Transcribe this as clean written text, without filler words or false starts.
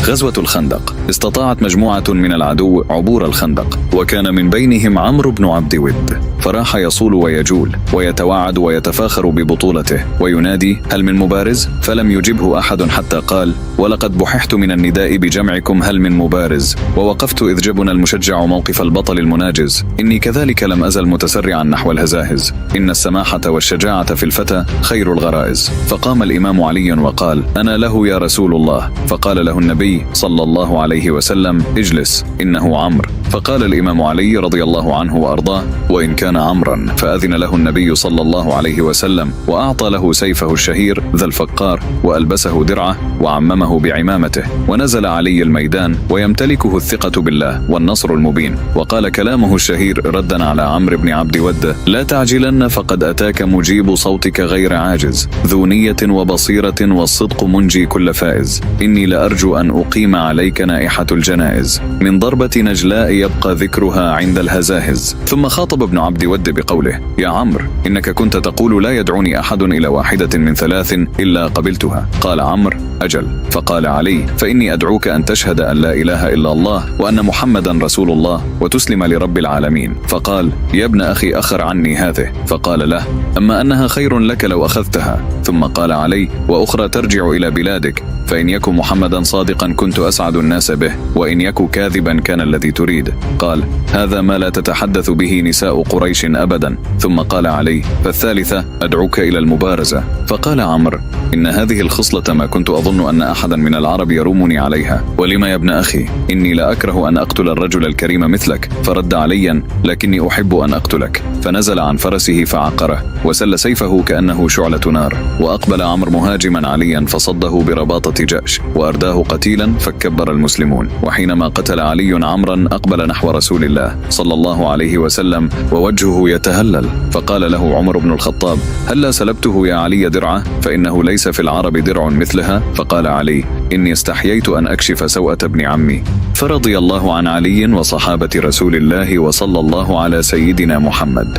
غزوة الخندق. استطاعت مجموعة من العدو عبور الخندق، وكان من بينهم عمرو بن عبد ود، فراح يصول ويجول ويتوعد ويتفاخر ببطولته وينادي: هل من مبارز؟ فلم يجبه أحد حتى قال: ولقد بححت من النداء بجمعكم هل من مبارز، ووقفت إذ جبنا المشجع موقف البطل المناجز. إني كذلك لم أزل متسرعا نحو الهزاهز، إن السماحة والشجاعة في الفتى خير الغرائز. فقام الإمام علي وقال: أنا له يا رسول الله. فقال له النبي صلى الله عليه وسلم: اجلس، إنه عمرو. فقال الإمام علي رضي الله عنه وأرضاه: وإن كان عمرا. فأذن له النبي صلى الله عليه وسلم، وأعطى له سيفه الشهير ذا الفقار، وألبسه درعه، وعممه بعمامته، ونزل علي الميدان ويمتلكه الثقة بالله والنصر المبين. وقال كلامه الشهير ردا على عمرو بن عبد ود: لا تعجلن فقد أتاك مجيب صوتك غير عاجز، ذو نية وبصيرة والصدق منجي كل فائز. إني لأرجو أن أقيم عليك نائحة الجنائز، من ضربة نجلاء يبقى ذكرها عند الهزاهز. ثم خاطب ابن عبد ود بقوله: يا عمرو، إنك كنت تقول لا يدعوني أحد إلى واحدة من ثلاث إلا قبلتها. قال عمرو: أجل. فقال علي: فإني أدعوك أن تشهد أن لا إله إلا الله وأن محمدا رسول الله وتسلم لرب العالمين. فقال: يا ابن أخي أخر عني هذه. فقال له: أما أنها خير لك لو أخذتها. ثم قال علي: وأخرى ترجع إلى بلادك، فإن يكن محمدا صادقا كنت أسعد الناس به، وإن يكن كاذبا كان الذي تريد. قال: هذا ما لا تتحدث به نساء قريش أبدا. ثم قال علي: فالثالثة أدعوك إلى المبارزة. فقال عمرو: إن هذه الخصلة ما كنت أظن أن أحدا من العرب يرومني عليها. ولما يا ابن أخي؟ إني لا أكره أن أقتل الرجل الكريم مثلك. فرد عليا: لكني أحب أن أقتلك. فنزل عن فرسه فعقره، وسل سيفه كأنه شعلة نار. وأقبل عمرو مهاجما عليا فصده برباطة جأش، وأرداه قتيلا فكبر المسلمون. وحينما قتل علي عمرا أقبل نحو رسول الله صلى الله عليه وسلم ووجهه يتهلل، فقال له عمر بن الخطاب: هلا سلبته يا علي درعه؟ فإنه ليس في العرب درع مثلها. فقال علي: إني استحييت أن أكشف سوءة ابن عمي. فرضي الله عن علي وصحابة رسول الله، وصلى الله على سيدنا محمد.